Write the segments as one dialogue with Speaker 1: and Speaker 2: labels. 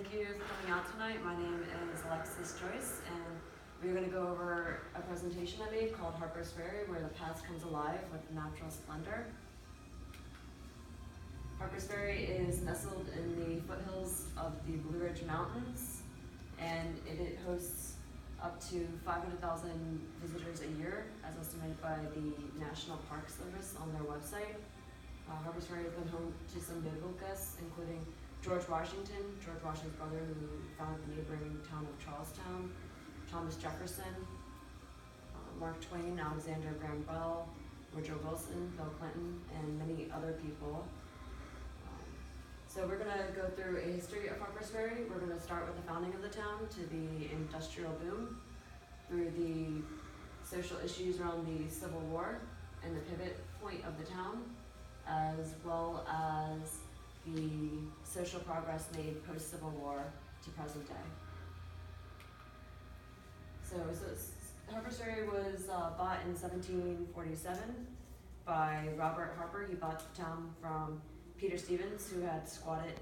Speaker 1: Thank you for coming out tonight. My name is Alexis Joyce, and we're going to go over a presentation I made called Harper's Ferry, where the past comes alive with natural splendor. Harper's Ferry is nestled in the foothills of the Blue Ridge Mountains, and it hosts up to 500,000 visitors a year, as estimated by the National Park Service on their website. Harper's Ferry has been home to some notable guests, including George Washington's brother, who founded the neighboring town of Charlestown, Thomas Jefferson, Mark Twain, Alexander Graham Bell, Woodrow Wilson, Bill Clinton, and many other people. So we're going to go through a history of Harper's Ferry. We're going to start with the founding of the town, to the industrial boom, through the social issues around the Civil War and the pivot point of the town, as well as the social progress made post-Civil War to present day. So Harper's Ferry was bought in 1747 by Robert Harper. He bought the town from Peter Stevens, who had squatted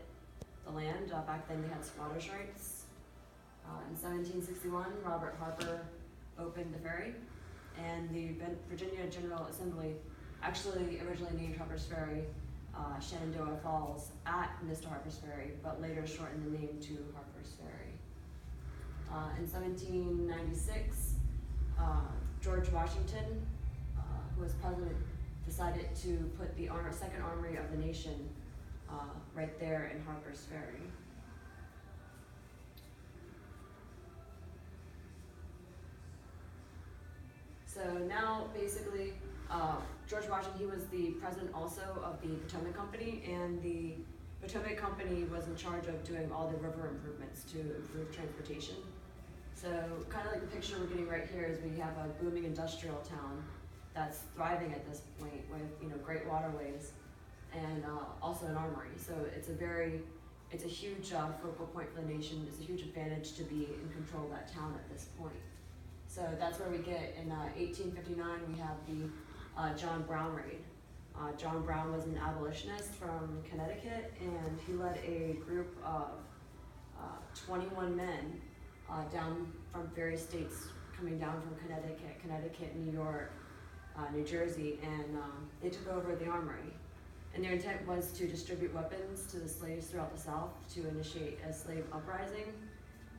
Speaker 1: the land. Back then they had squatters' rights. In 1761, Robert Harper opened the ferry, and the Virginia General Assembly actually originally named Harper's Ferry Shenandoah Falls at Mr. Harper's Ferry, but later shortened the name to Harper's Ferry. In 1796, George Washington, who was president, decided to put the second armory of the nation right there in Harper's Ferry. So now, basically, George Washington, he was the president also of the Potomac Company, and the Potomac Company was in charge of doing all the river improvements to improve transportation. So kind of like the picture we're getting right here is we have a booming industrial town that's thriving at this point with great waterways and also an armory. So it's a huge focal point for the nation. It's a huge advantage to be in control of that town at this point. So that's where we get in 1859 we have the John Brown raid. John Brown was an abolitionist from Connecticut, and he led a group of 21 men down from various states, coming down from Connecticut, New York, New Jersey, and they took over the armory. And their intent was to distribute weapons to the slaves throughout the South to initiate a slave uprising.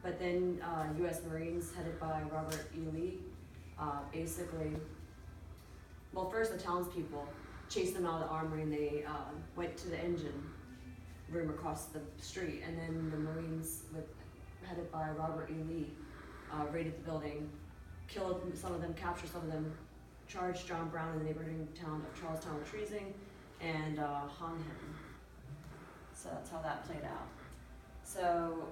Speaker 1: But then U.S. Marines headed by Robert E. Lee first the townspeople chased them out of the armory, and they went to the engine room across the street, and then the Marines, headed by Robert E. Lee, raided the building, killed some of them, captured some of them, charged John Brown in the neighboring town of Charlestown with treason, and hung him. So that's how that played out. So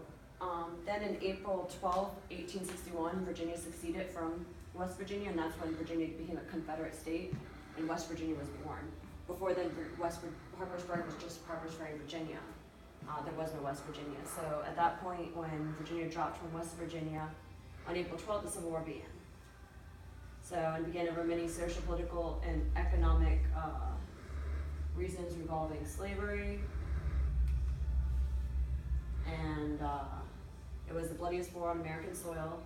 Speaker 1: then in April 12, 1861, Virginia seceded from West Virginia, and that's when Virginia became a Confederate state, and West Virginia was born. Before then, Harper's Ferry was just Harper's Ferry, Virginia. There was no West Virginia. So at that point, when Virginia dropped from West Virginia, on April 12th, the Civil War began. And began over many social, political, and economic reasons revolving slavery. And it was the bloodiest war on American soil.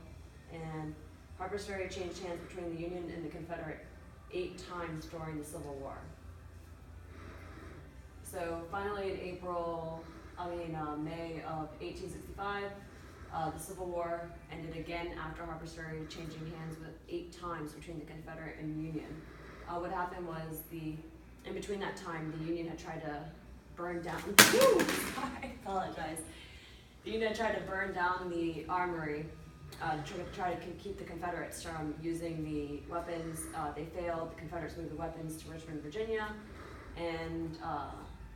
Speaker 1: And Harper's Ferry changed hands between the Union and the Confederate 8 times during the Civil War. So finally in May of 1865, the Civil War ended again after Harper's Ferry changing hands with 8 times between the Confederate and Union. What happened was in between that time, the Union had tried to burn down, I apologize. The Union had tried to burn down the armory, try to keep the Confederates from using the weapons. They failed. The Confederates moved the weapons to Richmond, Virginia, and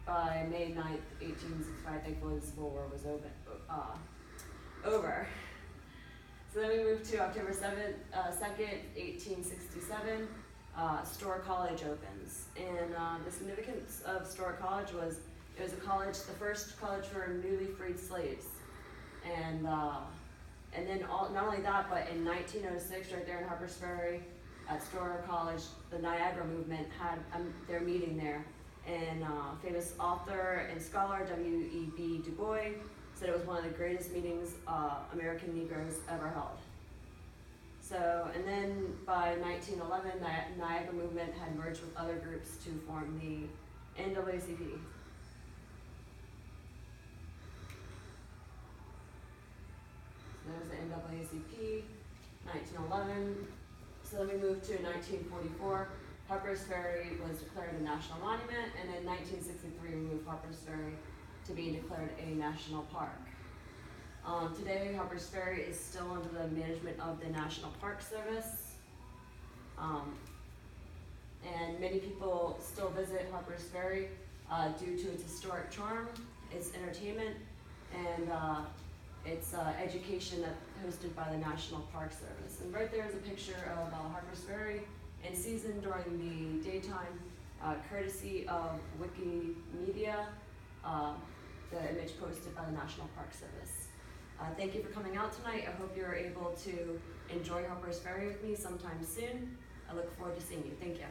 Speaker 1: by May 9th, 1865, thankfully the Civil War was over. So then we moved to October 2nd, 1867, Storr College opens. And the significance of Storr College was it was the first college for newly freed slaves. And then not only that, but in 1906, right there in Harper's Ferry, at Storr College, the Niagara movement had their meeting there, and famous author and scholar W.E.B. Du Bois said it was one of the greatest meetings American Negroes ever held. So, and then by 1911, the Niagara movement had merged with other groups to form the NAACP. So there's the NAACP, 1911. So then we moved to 1944. Harper's Ferry was declared a national monument, and in 1963 we moved Harper's Ferry to being declared a national park. Today, Harper's Ferry is still under the management of the National Park Service. And many people still visit Harper's Ferry due to its historic charm, its entertainment, and its education hosted by the National Park Service. And right there is a picture of Harper's Ferry in season during the daytime, courtesy of Wikimedia, the image posted by the National Park Service. Thank you for coming out tonight. I hope you're able to enjoy Harper's Ferry with me sometime soon. I look forward to seeing you. Thank you.